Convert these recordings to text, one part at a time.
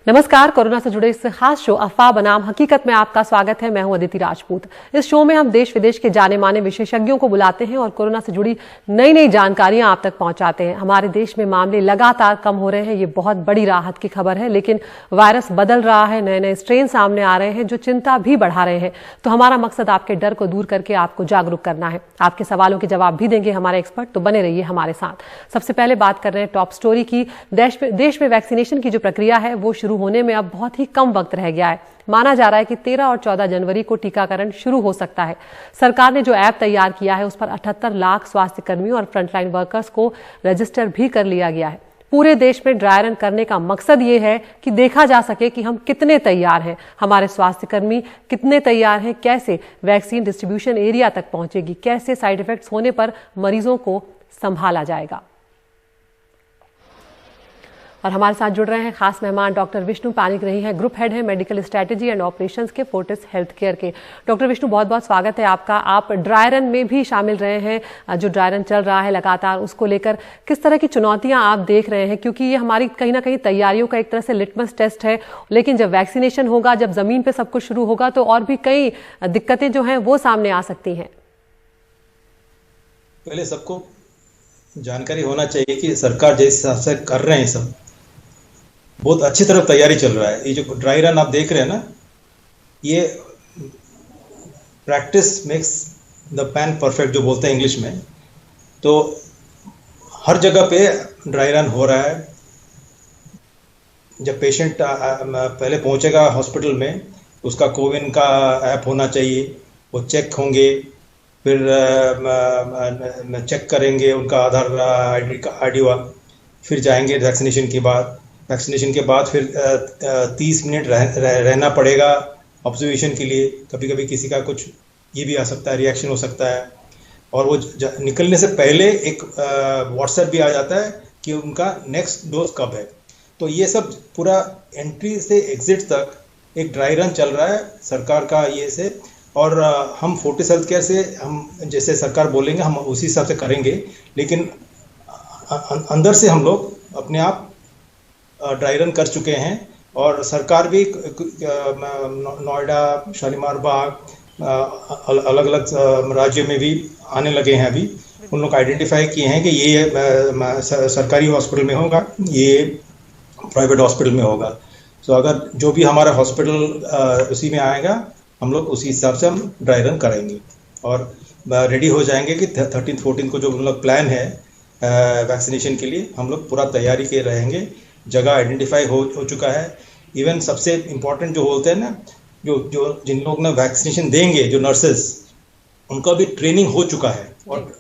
नमस्कार। कोरोना से जुड़े इस खास शो अफवाह बनाम हकीकत में आपका स्वागत है। मैं हूं अदिति राजपूत। इस शो में हम देश विदेश के जाने माने विशेषज्ञों को बुलाते हैं और कोरोना से जुड़ी नई नई जानकारियां आप तक पहुंचाते हैं। हमारे देश में मामले लगातार कम हो रहे हैं, ये बहुत बड़ी राहत की खबर है, लेकिन वायरस बदल रहा है, नए नए स्ट्रेन सामने आ रहे हैं जो चिंता भी बढ़ा रहे हैं। तो हमारा मकसद आपके डर को दूर करके आपको जागरूक करना है। आपके सवालों के जवाब भी देंगे हमारे एक्सपर्ट, तो बने रहिए हमारे साथ। सबसे पहले बात कर रहे हैं टॉप स्टोरी की। देश में वैक्सीनेशन की जो प्रक्रिया है वो शुरू होने में अब बहुत ही कम वक्त रह गया है। माना जा रहा है कि 13 और 14 जनवरी को टीकाकरण शुरू हो सकता है। सरकार ने जो ऐप तैयार किया है उस पर 78 लाख स्वास्थ्य कर्मियों और फ्रंटलाइन वर्कर्स को रजिस्टर भी कर लिया गया है। पूरे देश में ड्राई रन करने का मकसद ये है कि देखा जा सके कि हम कितने तैयार हैं, हमारे स्वास्थ्यकर्मी कितने तैयार हैं, कैसे वैक्सीन डिस्ट्रीब्यूशन एरिया तक पहुंचेगी, कैसे साइड इफेक्ट्स होने पर मरीजों को संभाला जाएगा। और हमारे साथ जुड़ रहे हैं खास मेहमान डॉक्टर विष्णु पाणिग्राही हैं, ग्रुप हेड हैं मेडिकल स्ट्रेटेजी एंड ऑपरेशंस के फोर्टिस हेल्थ केयर के। डॉक्टर विष्णु, बहुत बहुत स्वागत है आपका। आप ड्राई रन में भी शामिल रहे हैं, जो ड्राई रन चल रहा है लगातार, उसको लेकर किस तरह की चुनौतियां आप देख रहे हैं? क्योंकि ये हमारी कहीं ना कहीं तैयारियों का एक तरह से लिटमस टेस्ट है, लेकिन जब वैक्सीनेशन होगा, जब जमीन पर सब कुछ शुरू होगा, तो और भी कई दिक्कतें जो हैं वो सामने आ सकती हैं। पहले सबको जानकारी होना चाहिए कि सरकार जिस हिसाब से कर रहे हैं सब बहुत अच्छी तरह तैयारी चल रहा है। ये जो ड्राई रन आप देख रहे हैं ना, ये practice makes the man perfect जो बोलते हैं इंग्लिश में। तो हर जगह पे ड्राई रन हो रहा है। जब पेशेंट पहले पहुंचेगा हॉस्पिटल में, उसका कोविन का ऐप होना चाहिए, वो चेक होंगे, फिर चेक करेंगे उनका आधार आईडी, फिर जाएंगे वैक्सीनेशन के बाद फिर 30 मिनट रहना पड़ेगा ऑब्जर्वेशन के लिए। कभी कभी किसी का कुछ ये भी आ सकता है, रिएक्शन हो सकता है, और वो निकलने से पहले एक व्हाट्सएप भी आ जाता है कि उनका नेक्स्ट डोज कब है। तो ये सब पूरा एंट्री से एग्जिट तक एक ड्राई रन चल रहा है सरकार का ये से। और हम फोर्टिस हेल्थ केयर से हम जैसे सरकार बोलेंगे हम उसी हिसाब से करेंगे, लेकिन अंदर से हम लोग अपने आप ड्राई रन कर चुके हैं। और सरकार भी नोएडा, शालीमार बाग, अलग अलग राज्यों में भी आने लगे हैं। अभी उन लोग आइडेंटिफाई किए हैं कि ये सरकारी हॉस्पिटल में होगा, ये प्राइवेट हॉस्पिटल में होगा। तो अगर जो भी हमारा हॉस्पिटल उसी में आएगा, हम लोग उसी हिसाब से हम ड्राई रन करेंगे और रेडी हो जाएंगे कि 13-14 को जो हम लोग प्लान है वैक्सीनेशन के लिए, हम लोग पूरा तैयारी के रहेंगे। जगह आइडेंटिफाई हो चुका है। इवन सबसे इम्पोर्टेंट जो बोलते हैं ना, जो जिन लोग ना वैक्सीनेशन देंगे, जो नर्सेस, उनका भी ट्रेनिंग हो चुका है और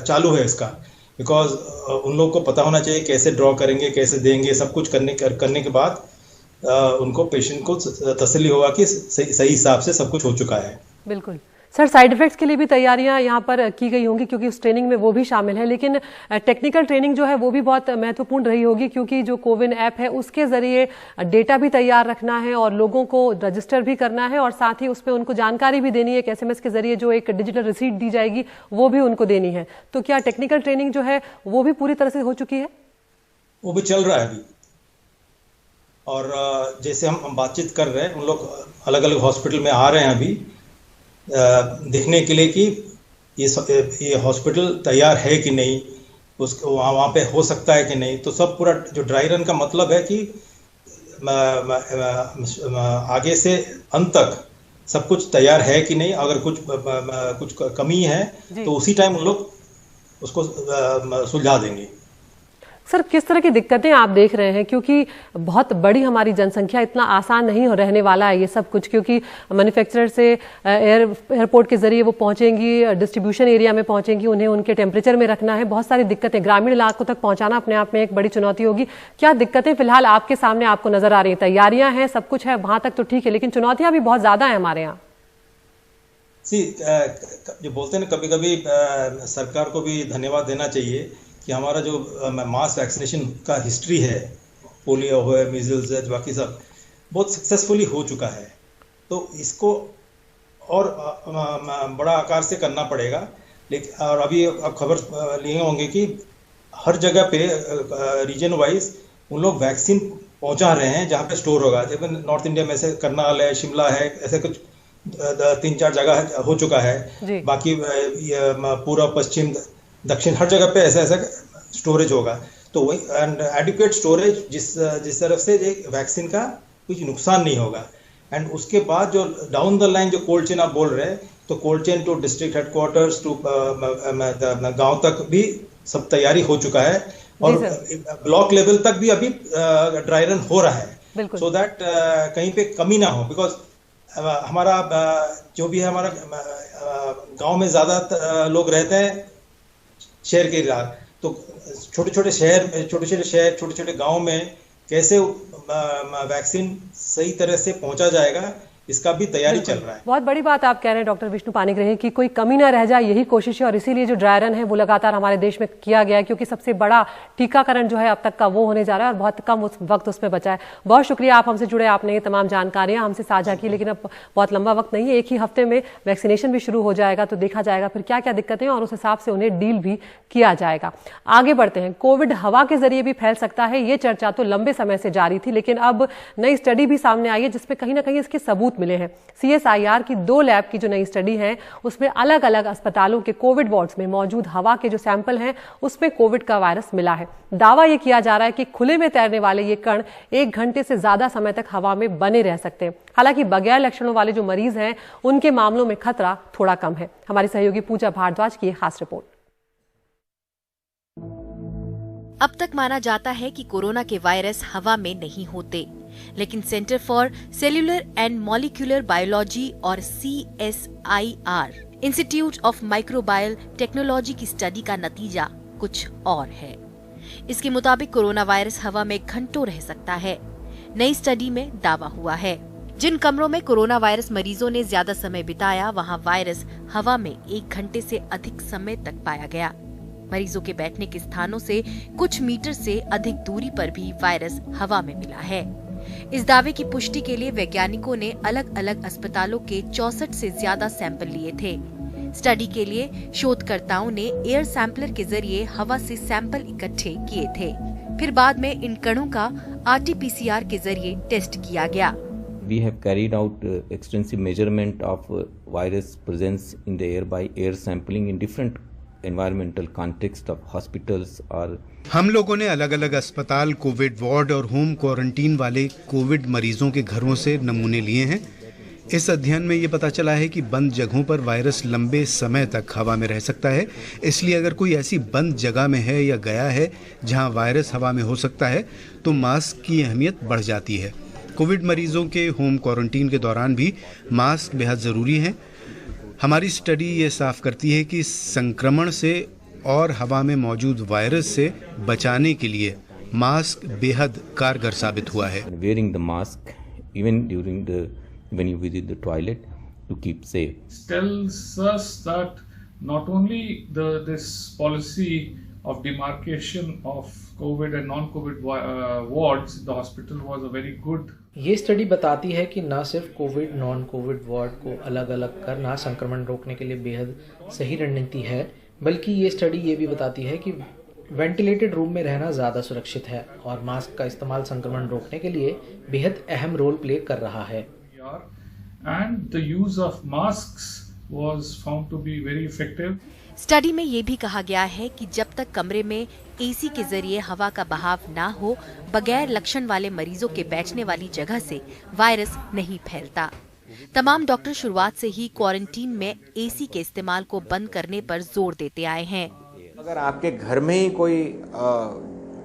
चालू है इसका। बिकॉज उन लोग को पता होना चाहिए कैसे ड्रॉ करेंगे, कैसे देंगे, सब कुछ करने के बाद उनको पेशेंट को तसल्ली होगा कि सही हिसाब से सब कुछ हो चुका है। बिल्कुल सर, साइड इफेक्ट्स के लिए भी तैयारियां यहाँ पर की गई होंगी, क्योंकि उस ट्रेनिंग में वो भी शामिल है। लेकिन टेक्निकल ट्रेनिंग जो है वो भी बहुत महत्वपूर्ण रही होगी, क्योंकि जो कोविन ऐप है उसके जरिए डेटा भी तैयार रखना है और लोगों को रजिस्टर भी करना है, और साथ ही उसमें उनको जानकारी भी देनी है कि SMS के जरिए जो एक डिजिटल रिसीट दी जाएगी वो भी उनको देनी है। तो क्या टेक्निकल ट्रेनिंग जो है वो भी पूरी तरह से हो चुकी है? वो भी चल रहा है अभी। और जैसे हम बातचीत कर रहे हैं, उन लोग अलग अलग हॉस्पिटल में आ रहे हैं अभी देखने के लिए कि ये हॉस्पिटल तैयार है कि नहीं, उसको वहाँ पे हो सकता है कि नहीं। तो सब पूरा जो ड्राई रन का मतलब है कि आगे से अंत तक सब कुछ तैयार है कि नहीं। अगर कुछ कमी है तो उसी टाइम उन लोग उसको सुलझा देंगे। सर, किस तरह की दिक्कतें आप देख रहे हैं? क्योंकि बहुत बड़ी हमारी जनसंख्या, इतना आसान नहीं हो रहने वाला है ये सब कुछ, क्योंकि मैन्युफैक्चरर से एयरपोर्ट के जरिए वो पहुंचेंगी, डिस्ट्रीब्यूशन एरिया में पहुंचेंगी, उन्हें उनके टेम्परेचर में रखना है, बहुत सारी दिक्कतें। ग्रामीण इलाकों तक पहुंचाना अपने आप में एक बड़ी चुनौती होगी। क्या दिक्कतें फिलहाल आपके सामने आपको नजर आ रही हैं? तैयारियां हैं, सब कुछ है, वहां तक तो ठीक है, लेकिन चुनौतियां भी बहुत ज्यादा है हमारे यहाँ। जो बोलते हैं ना, कभी कभी सरकार को भी धन्यवाद देना चाहिए कि हमारा जो मास वैक्सीनेशन का हिस्ट्री है, पोलियो हो, मीजल्स है, बाकी सब बहुत सक्सेसफुली हो चुका है। तो इसको और बड़ा आकार से करना पड़ेगा। लेकिन और अभी आप खबर लिए होंगे कि हर जगह पे रीजन वाइज उन लोग वैक्सीन पहुंचा रहे हैं जहाँ पे स्टोर होगा। जैसे नॉर्थ इंडिया में ऐसे करनाल है, शिमला है, ऐसे कुछ 3-4 जगह हो चुका है। जी। बाकी पूर्व, पश्चिम, दक्षिण हर जगह पे ऐसा ऐसा स्टोरेज होगा। तो वही एंड एडिक्वेट स्टोरेज जिस तरफ से वैक्सीन का कुछ नुकसान नहीं होगा। एंड उसके बाद जो डाउन द लाइन जो कोल्ड चेन आप बोल रहे हैं, तो cold chain to district headquarters to गांव तक भी सब तैयारी हो चुका है, और ब्लॉक लेवल तक भी अभी ड्राई रन हो रहा है, सो दैट कहीं पे कमी ना हो। बिकॉज हमारा जो भी है, हमारा गांव में ज्यादा लोग रहते हैं शहर के इलाके, तो छोटे छोटे शहर, छोटे छोटे गांव में कैसे वैक्सीन सही तरह से पहुंचा जाएगा, इसका भी तैयारी चल रहा है। बहुत बड़ी बात आप कह रहे हैं डॉक्टर विष्णु पाणिग्राही कि कोई कमी ना रह जाए, यही कोशिश है, और इसीलिए जो ड्राई रन है वो लगातार हमारे देश में किया गया है, क्योंकि सबसे बड़ा टीकाकरण जो है अब तक का वो होने जा रहा है और बहुत कम वक्त उसमें बचा है। बहुत शुक्रिया आप हमसे जुड़े, आपने ये तमाम जानकारियां हमसे साझा की, लेकिन अब बहुत लंबा वक्त नहीं है, एक ही हफ्ते में वैक्सीनेशन भी शुरू हो जाएगा, तो देखा जाएगा फिर क्या क्या दिक्कतें हैं और उस हिसाब से उन्हें डील भी किया जाएगा। आगे बढ़ते हैं। कोविड हवा के जरिए भी फैल सकता है, ये चर्चा तो लंबे समय से जारी थी, लेकिन अब नई स्टडी भी सामने आई है जिसपे कहीं ना कहीं इसके सबूत मिले हैं। CSIR की 2 लैब की जो नई स्टडी है, उसमें अलग अलग अस्पतालों के कोविड वार्ड्स में मौजूद हवा के जो सैंपल हैं उसमें कोविड का वायरस मिला है। दावा यह किया जा रहा है कि खुले में तैरने वाले ये कण 1 घंटे से ज्यादा समय तक हवा में बने रह सकते हैं। हालांकि बगैर लक्षणों वाले जो मरीज हैं उनके मामलों में खतरा थोड़ा कम है। हमारी सहयोगी पूजा भारद्वाज की खास रिपोर्ट। अब तक माना जाता है कि कोरोना के वायरस हवा में नहीं होते, लेकिन centre for cellular and molecular biology और CSIR institute of microbial technology की स्टडी का नतीजा कुछ और है। इसके मुताबिक कोरोना वायरस हवा में घंटों रह सकता है। नई स्टडी में दावा हुआ है, जिन कमरों में कोरोना वायरस मरीजों ने ज्यादा समय बिताया, वहां वायरस हवा में 1 घंटे से अधिक समय तक पाया गया। मरीजों के बैठने के स्थानों से कुछ मीटर से अधिक दूरी पर भी वायरस हवा में मिला है। इस दावे की पुष्टि के लिए वैज्ञानिकों ने अलग अलग अस्पतालों के 64 से ज्यादा सैंपल लिए थे। स्टडी के लिए शोधकर्ताओं ने एयर सैंपलर के जरिए हवा से सैंपल इकट्ठे किए थे। फिर बाद में इन कणों का RT-PCR के जरिए टेस्ट किया गया। We have carried out extensive measurement of virus presence in the air by air sampling in different environmental context of hospitals or हम लोगों ने अलग अलग अस्पताल, कोविड वार्ड और होम क्वारंटीन वाले कोविड मरीजों के घरों से नमूने लिए हैं। इस अध्ययन में ये पता चला है कि बंद जगहों पर वायरस लंबे समय तक हवा में रह सकता है। इसलिए अगर कोई ऐसी बंद जगह में है या गया है जहां वायरस हवा में हो सकता है, तो मास्क की अहमियत बढ़ जाती है। कोविड मरीजों के होम क्वारंटीन के दौरान भी मास्क बेहद ज़रूरी हैं। हमारी स्टडी ये साफ करती है कि संक्रमण से और हवा में मौजूद वायरस से बचाने के लिए मास्क बेहद कारगर साबित हुआ है। wearing the mask even during when you visit the toilet to keep safe. Tells us that not only this policy of demarcation of COVID and non-COVID wards in the hospital was a very good. ये study बताती है कि न सिर्फ Covid non Covid ward को अलग अलग करना संक्रमण रोकने के लिए बेहद सही रणनीति है, बल्कि ये स्टडी ये भी बताती है कि वेंटिलेटेड रूम में रहना ज़्यादा सुरक्षित है और मास्क का इस्तेमाल संक्रमण रोकने के लिए बेहद अहम रोल प्ले कर रहा है। And the use of masks was found to be very effective. Study में ये भी कहा गया है कि जब तक कमरे में AC के जरिए हवा का बहाव ना हो, बगैर लक्षण वाले मरीजों के बैठने वाली जगह से वायरस नहीं फैलता। तमाम डॉक्टर शुरुआत से ही क्वारंटीन में AC के इस्तेमाल को बंद करने पर जोर देते आए हैं। अगर आपके घर में ही कोई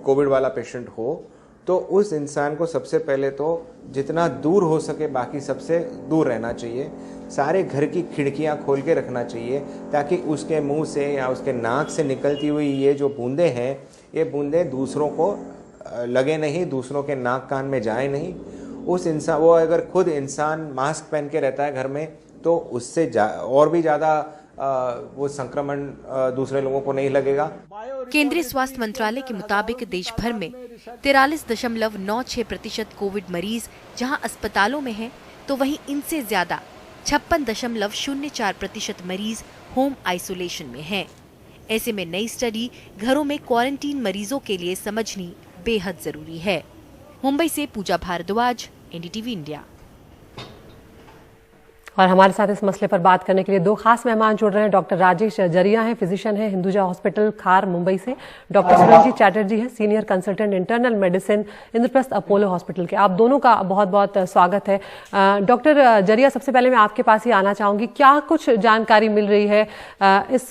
कोविड वाला पेशेंट हो, तो उस इंसान को सबसे पहले तो जितना दूर हो सके बाकी सबसे दूर रहना चाहिए। सारे घर की खिड़कियां खोल के रखना चाहिए ताकि उसके मुंह से या उसके नाक से निकलती हुई ये जो बूंदें हैं, ये बूंदें दूसरों को लगे नहीं, दूसरों के नाक कान में जाए नहीं। उस इंसान वो अगर खुद इंसान मास्क पहन के रहता है घर में, तो उससे और भी ज़्यादा वो संक्रमण दूसरे लोगों को नहीं लगेगा। केंद्रीय स्वास्थ्य मंत्रालय के मुताबिक देश भर में 43.96% कोविड मरीज जहां अस्पतालों में हैं, तो वहीं इनसे ज्यादा 56.04% मरीज होम आइसोलेशन में हैं। ऐसे में नई स्टडी घरों में क्वारंटीन मरीजों के लिए समझनी बेहद जरूरी है। मुंबई से पूजा भारद्वाज, एनडीटीवी इंडिया। और हमारे साथ इस मसले पर बात करने के लिए दो खास मेहमान जुड़ रहे हैं। डॉक्टर राजेश जरिया हैं, फिजिशियन हैं, हिंदुजा हॉस्पिटल खार मुंबई से। डॉक्टर सुरंजीत चैटर्जी हैं, senior consultant internal medicine, Indraprastha Apollo hospital के। आप दोनों का बहुत बहुत स्वागत है। डॉक्टर जरिया, सबसे पहले मैं आपके पास ही आना चाहूंगी, क्या कुछ जानकारी मिल रही है इस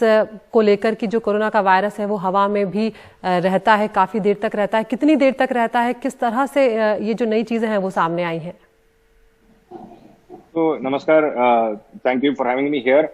को लेकर कि जो कोरोना का वायरस है वो हवा में भी रहता है, काफी देर तक रहता है, कितनी देर तक रहता है, किस तरह से ये जो नई चीजें हैं वो सामने आई हैं? तो नमस्कार, thank you for having me here.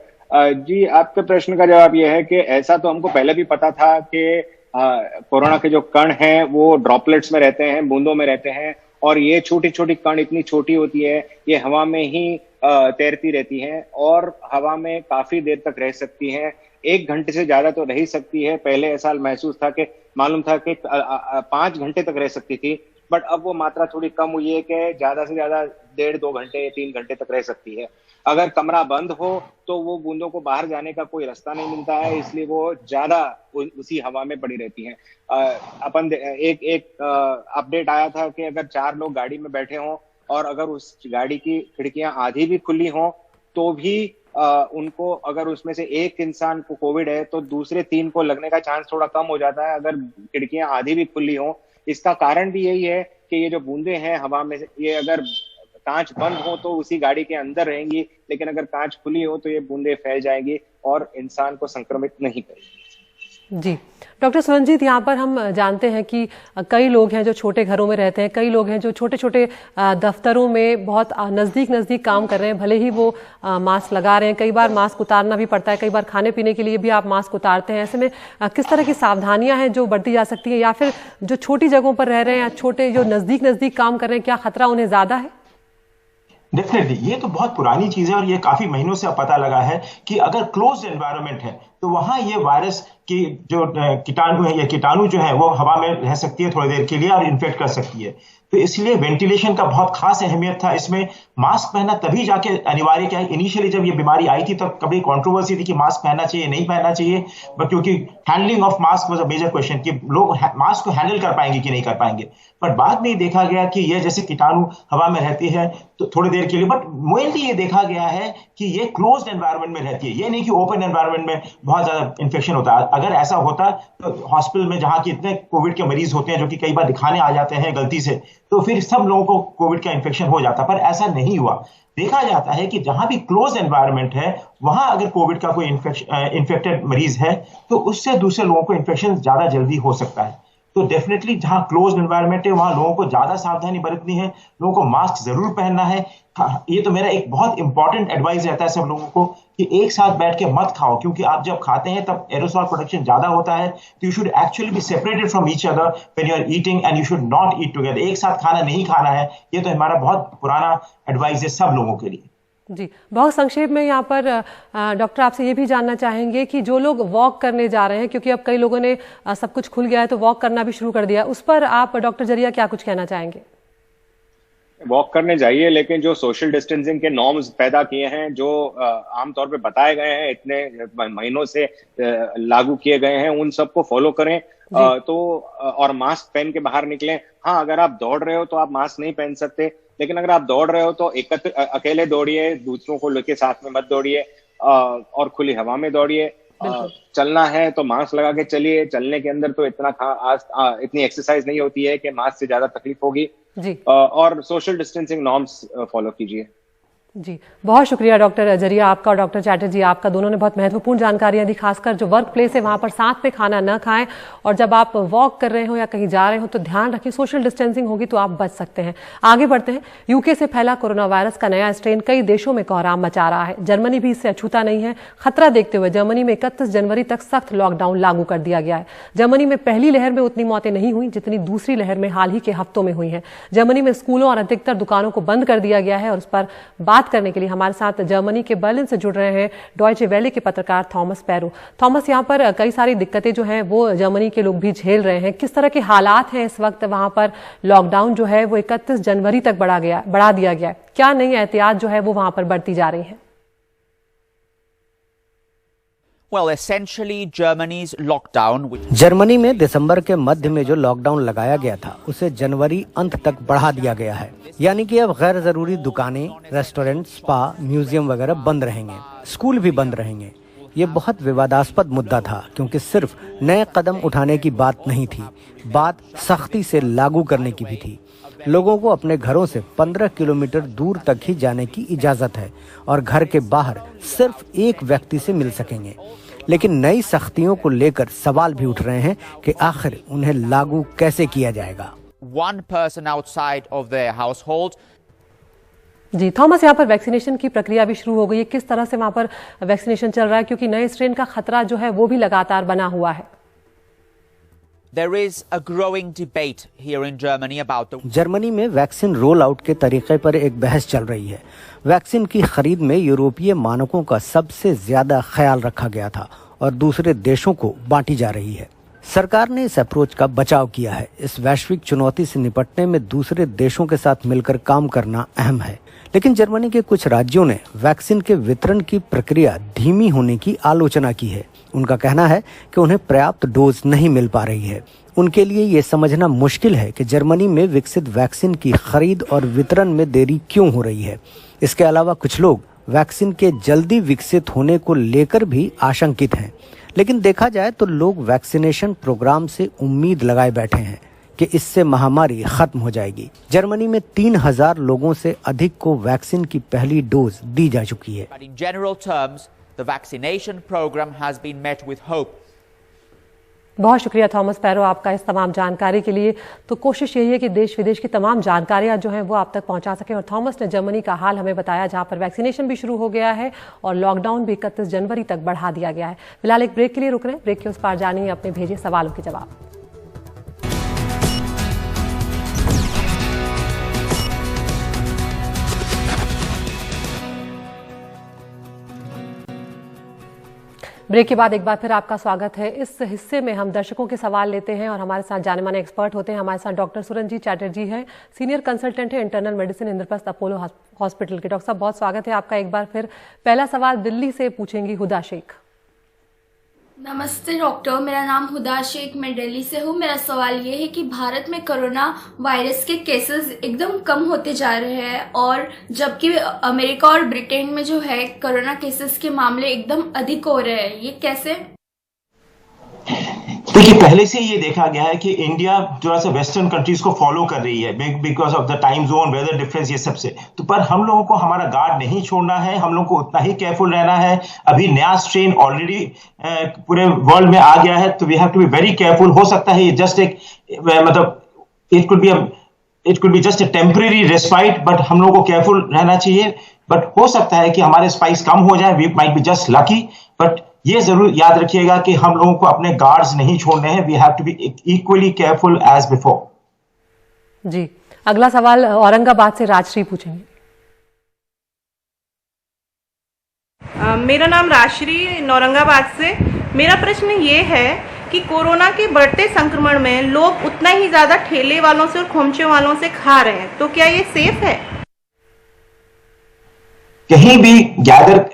जी, आपके प्रश्न का जवाब ये है कि ऐसा तो हमको पहले भी पता था कि कोरोना के जो कण हैं वो ड्रॉपलेट्स में रहते हैं, बूंदों में रहते हैं, और ये छोटी छोटी कण इतनी छोटी होती है, ये हवा में ही तैरती रहती हैं और हवा में काफी देर तक रह सकती हैं। 1 घंटे से ज्यादा तो रह ही सकती है। पहले ऐसा महसूस था कि मालूम था कि 5 घंटे तक रह सकती थी, बट अब वो मात्रा थोड़ी कम हुई है कि ज्यादा से ज्यादा 1.5-2 घंटे 3 घंटे तक रह सकती है। अगर कमरा बंद हो तो वो बूंदों को बाहर जाने का कोई रास्ता नहीं मिलता है, इसलिए वो ज्यादा उसी हवा में पड़ी रहती हैं। अपन एक अपडेट आया था कि अगर 4 लोग गाड़ी में बैठे हों और अगर उस गाड़ी की खिड़कियां आधी भी खुली हों तो भी उनको, अगर उसमें से एक इंसान को कोविड है तो दूसरे 3 को लगने का चांस थोड़ा कम हो जाता है अगर खिड़कियां आधी भी खुली हों। इसका कारण भी यही है कि ये जो बूंदे हैं हवा में, ये अगर कांच बंद हो तो उसी गाड़ी के अंदर रहेंगी, लेकिन अगर कांच खुली हो तो ये बूंदे फैल जाएंगी और इंसान को संक्रमित नहीं करेगी। जी, डॉक्टर सुरंजीत, यहाँ पर हम जानते हैं कि कई लोग हैं जो छोटे घरों में रहते हैं, कई लोग हैं जो छोटे छोटे दफ्तरों में बहुत नज़दीक काम कर रहे हैं, भले ही वो मास्क लगा रहे हैं, कई बार मास्क उतारना भी पड़ता है, कई बार खाने पीने के लिए भी आप मास्क उतारते हैं। ऐसे में किस तरह की सावधानियां हैं जो बरती जा सकती हैं, या फिर जो छोटी जगहों पर रह रहे हैं या छोटे जो नज़दीक काम कर रहे हैं, क्या खतरा उन्हें ज़्यादा है? डेफिनेटली, ये तो बहुत पुरानी चीज है और ये काफी महीनों से पता लगा है कि अगर क्लोज्ड एनवायरनमेंट है तो वहां ये वायरस की जो कीटाणु है, ये कीटाणु जो है वो हवा में रह सकती है थोड़ी देर के लिए और इन्फेक्ट कर सकती है। तो इसलिए वेंटिलेशन का बहुत खास अहमियत था इसमें। मास्क पहनना तभी जाके अनिवार्य क्या है, इनिशियली जब ये बीमारी आई थी तब कभी कंट्रोवर्सी थी कि मास्क पहनना चाहिए नहीं पहनना चाहिए, बट क्योंकि handling of mask was a major question कि लोग मास्क को हैंडल कर पाएंगे कि नहीं कर पाएंगे। बट बाद में देखा गया कि ये जैसे कीटाणु हवा में रहती है तो थोड़ी देर के लिए, बट मेनली ये देखा गया है कि ये क्लोज्ड एनवायरनमेंट में रहती है, ये नहीं कि ओपन एनवायरनमेंट में बहुत ज्यादा इन्फेक्शन होता है। अगर ऐसा होता तो हॉस्पिटल में जहां की इतने कोविड के मरीज होते हैं जो कि कई बार दिखाने आ जाते हैं गलती से, तो फिर सब लोगों को कोविड का इन्फेक्शन हो जाता, पर ऐसा नहीं हुआ। देखा जाता है कि जहां भी क्लोज एनवायरनमेंट है वहां अगर कोविड का कोई इन्फेक्टेड मरीज है तो उससे दूसरे लोगों को इन्फेक्शन ज्यादा जल्दी हो सकता है। तो डेफिनेटली जहां क्लोज एनवायरनमेंट है वहां लोगों को ज्यादा सावधानी बरतनी है, लोगों को मास्क जरूर पहनना है। ये तो मेरा एक बहुत इंपॉर्टेंट एडवाइस रहता है सब लोगों को कि एक साथ बैठ के मत खाओ, क्योंकि आप जब खाते हैं तब एरोसॉल प्रोडक्शन ज्यादा होता है। तो you should actually be separated from each other when you are eating and you should not eat together. एक साथ खाना नहीं खाना है, ये तो हमारा बहुत पुराना एडवाइस है सब लोगों के लिए। जी, बहुत संक्षेप में यहाँ पर डॉक्टर आपसे ये भी जानना चाहेंगे कि जो लोग वॉक करने जा रहे हैं, क्योंकि अब कई लोगों ने सब कुछ खुल गया है तो वॉक करना भी शुरू कर दिया, उस पर आप डॉक्टर जरिया क्या कुछ कहना चाहेंगे? वॉक करने जाइए, लेकिन जो सोशल डिस्टेंसिंग के नॉर्म्स पैदा किए हैं, जो आमतौर पे बताए गए हैं, इतने महीनों से लागू किए गए हैं, उन सबको फॉलो करें। तो और मास्क पहन के बाहर निकलें। हाँ, अगर आप दौड़ रहे हो तो आप मास्क नहीं पहन सकते, लेकिन अगर आप दौड़ रहे हो तो अकेले दौड़िए, दूसरों को लेके साथ में मत दौड़िए और खुली हवा में दौड़िए। चलना है तो मास्क लगा के चलिए। चलने के अंदर तो इतनी एक्सरसाइज नहीं होती है कि मास्क से ज्यादा तकलीफ होगी जी। और सोशल डिस्टेंसिंग नॉर्म्स फॉलो कीजिए। जी, बहुत शुक्रिया डॉक्टर जरिया आपका और डॉक्टर चैटर्जी आपका, दोनों ने बहुत महत्वपूर्ण जानकारियां दी। खासकर जो वर्क प्लेस है वहां पर साथ में खाना न खाएं, और जब आप वॉक कर रहे हो या कहीं जा रहे हो तो ध्यान रखें, सोशल डिस्टेंसिंग होगी तो आप बच सकते हैं। आगे बढ़ते हैं। यूके से फैला कोरोना वायरस का नया स्ट्रेन कई देशों में कोहराम मचा रहा है। जर्मनी भी इससे अछूता नहीं है। खतरा देखते हुए जर्मनी में 31 जनवरी तक सख्त लॉकडाउन लागू कर दिया गया है। जर्मनी में पहली लहर में उतनी मौतें नहीं हुई जितनी दूसरी लहर में हाल ही के हफ्तों में हुई है। जर्मनी में स्कूलों और अधिकतर दुकानों को बंद कर दिया गया है, और उस पर बात करने के लिए हमारे साथ जर्मनी के बर्लिन से जुड़ रहे हैं डॉयचे वेले के पत्रकार थॉमस पैरो। थॉमस, यहाँ पर कई सारी दिक्कतें जो हैं वो जर्मनी के लोग भी झेल रहे हैं। किस तरह के हालात हैं इस वक्त वहां पर? लॉकडाउन जो है वो 31 जनवरी तक बढ़ा दिया गया है। क्या नई एहतियात जो है वो वहां पर बढ़ती जा रही है? Well, essentially Germany's lockdown. Germany में दिसंबर के मध्य में जो लॉकडाउन लगाया गया था उसे जनवरी अंत तक बढ़ा दिया गया है। यानी कि अब गैर जरूरी दुकानें, रेस्टोरेंट, स्पा, म्यूजियम वगैरह बंद रहेंगे, स्कूल भी बंद रहेंगे। ये बहुत विवादास्पद मुद्दा था क्योंकि सिर्फ नए कदम उठाने की बात नहीं थी, बात सख्ती से लागू करने की भी थी। लोगों को अपने घरों से 15 किलोमीटर दूर तक ही जाने की इजाजत है और घर के बाहर सिर्फ एक व्यक्ति से मिल सकेंगे। लेकिन नई सख्तियों को लेकर सवाल भी उठ रहे हैं कि आखिर उन्हें लागू कैसे किया जाएगा। One person outside of their household. Ji Thomas, यहाँ पर वैक्सीनेशन की प्रक्रिया भी शुरू हो गई है। किस तरह से वहां पर वैक्सीनेशन चल रहा है, क्योंकि नए स्ट्रेन का खतरा जो है वो भी लगातार बना हुआ है। There is a growing debate here in Germany about the. Germany में वैक्सीन रोल आउट के तरीके पर एक बहस चल रही है। वैक्सीन की खरीद में यूरोपीय मानकों का सबसे ज्यादा ख्याल रखा गया था और दूसरे देशों को बांटी जा रही है। सरकार ने इस अप्रोच का बचाव किया है। इस वैश्विक चुनौती से निपटने में दूसरे देशों के साथ मिलकर काम करना अहम है। लेकिन जर्मनी के कुछ राज्यों ने वैक्सीन के वितरण की प्रक्रिया धीमी होने की आलोचना की है। उनका कहना है कि उन्हें पर्याप्त डोज नहीं मिल पा रही है। उनके लिए ये समझना मुश्किल है कि जर्मनी में विकसित वैक्सीन की खरीद और वितरण में देरी क्यों हो रही है। इसके अलावा कुछ लोग वैक्सीन के जल्दी विकसित होने को लेकर भी आशंकित हैं। लेकिन देखा जाए तो लोग वैक्सीनेशन प्रोग्राम से उम्मीद लगाए बैठे हैं कि इससे महामारी खत्म हो जाएगी। जर्मनी में 3000 लोगों से अधिक को वैक्सीन की पहली डोज दी जा चुकी है। But in general terms, the vaccination program has been met with hope. बहुत शुक्रिया थॉमस पैरो आपका इस तमाम जानकारी के लिए। तो कोशिश यही है कि देश विदेश की तमाम जानकारियां जो हैं वो आप तक पहुंचा सके। और थॉमस ने जर्मनी का हाल हमें बताया, जहां पर वैक्सीनेशन भी शुरू हो गया है और लॉकडाउन भी 31 जनवरी तक बढ़ा दिया गया है। फिलहाल एक ब्रेक के लिए रुक रहे हैं। ब्रेक के उस पार जानिए अपने भेजे सवालों के जवाब। ब्रेक के बाद एक बार फिर आपका स्वागत है। इस हिस्से में हम दर्शकों के सवाल लेते हैं और हमारे साथ जाने माने एक्सपर्ट होते हैं। हमारे साथ डॉक्टर सुरंजीत चैटर्जी हैं, सीनियर कंसल्टेंट है internal medicine Indraprastha Apollo hospital के। डॉक्टर साहब बहुत स्वागत है आपका एक बार फिर। पहला सवाल दिल्ली से पूछेंगी हुदा शेख। नमस्ते डॉक्टर, मेरा नाम हुदा शेख, मैं दिल्ली से हूँ। मेरा सवाल ये है कि भारत में कोरोना वायरस के केसेस एकदम कम होते जा रहे हैं और जबकि अमेरिका और ब्रिटेन में जो है कोरोना केसेस के मामले एकदम अधिक हो रहे हैं, ये कैसे? देखिए, पहले से ये देखा गया है कि इंडिया जो है वेस्टर्न कंट्रीज को फॉलो कर रही है because of the time zone, weather difference, ये सबसे। तो पर हम लोगों को हमारा गार्ड नहीं छोड़ना है, हम लोगों को उतना ही केयरफुल रहना है। अभी नया स्ट्रेन ऑलरेडी पूरे वर्ल्ड में आ गया है, तो we have to be very careful. हो सकता है ये जस्ट एक मतलब it could be just a temporary respite, but हम लोगों को केयरफुल रहना चाहिए। बट हो सकता है कि हमारे स्पाइक्स कम हो जाए, we might be just lucky, but ये जरूर याद रखिएगा कि हम लोगों को अपने गार्ड्स नहीं छोड़ने हैं। We have to be equally careful as before. जी, अगला सवाल औरंगाबाद से राजश्री पूछेंगे। मेरा नाम राजश्री, औरंगाबाद से। मेरा प्रश्न ये है कि कोरोना के बढ़ते संक्रमण में लोग उतना ही ज्यादा ठेले वालों से और खोमचे वालों से खा रहे हैं, तो क्या ये सेफ है? कहीं भी गैदर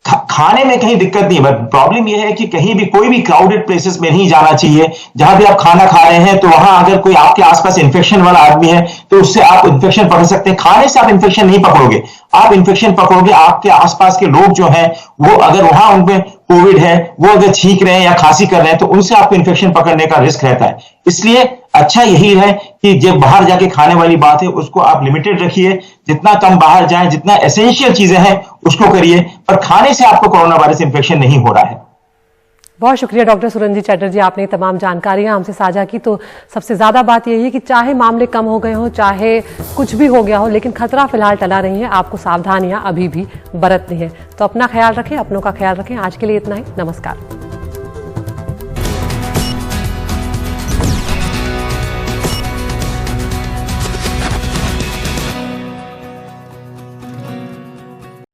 खाने में कहीं दिक्कत नहीं है, बट प्रॉब्लम यह है कि कहीं भी कोई भी क्राउडेड प्लेसेस में नहीं जाना चाहिए। जहां भी आप खाना खा रहे हैं तो वहां अगर कोई आपके आसपास इन्फेक्शन वाला आदमी है तो उससे आप इन्फेक्शन पकड़ सकते हैं। खाने से आप इन्फेक्शन नहीं पकड़ोगे, आप इन्फेक्शन पकड़ोगे आपके आसपास के लोग जो हैं वो, अगर वहां उनमें कोविड है, वो अगर छींक रहे हैं या खांसी कर रहे हैं तो उनसे आपको इन्फेक्शन पकड़ने का रिस्क रहता है। इसलिए अच्छा यही है कि जब बाहर जाके खाने वाली बात है उसको आप लिमिटेड रखिए, जितना कम बाहर जाएं, जितना एसेंशियल चीजें हैं उसको करिए, पर खाने से आपको कोरोना वायरस इन्फेक्शन नहीं हो रहा है। बहुत शुक्रिया डॉक्टर सुरंजीत चैटर्जी, आपने तमाम जानकारियां हमसे साझा की। तो सबसे ज्यादा बात यही है कि चाहे मामले कम हो गए हों, चाहे कुछ भी हो गया हो, लेकिन खतरा फिलहाल टला नहीं है। आपको सावधानियां अभी भी बरतनी है। तो अपना ख्याल रखें, अपनों का ख्याल रखें। आज के लिए इतना ही, नमस्कार।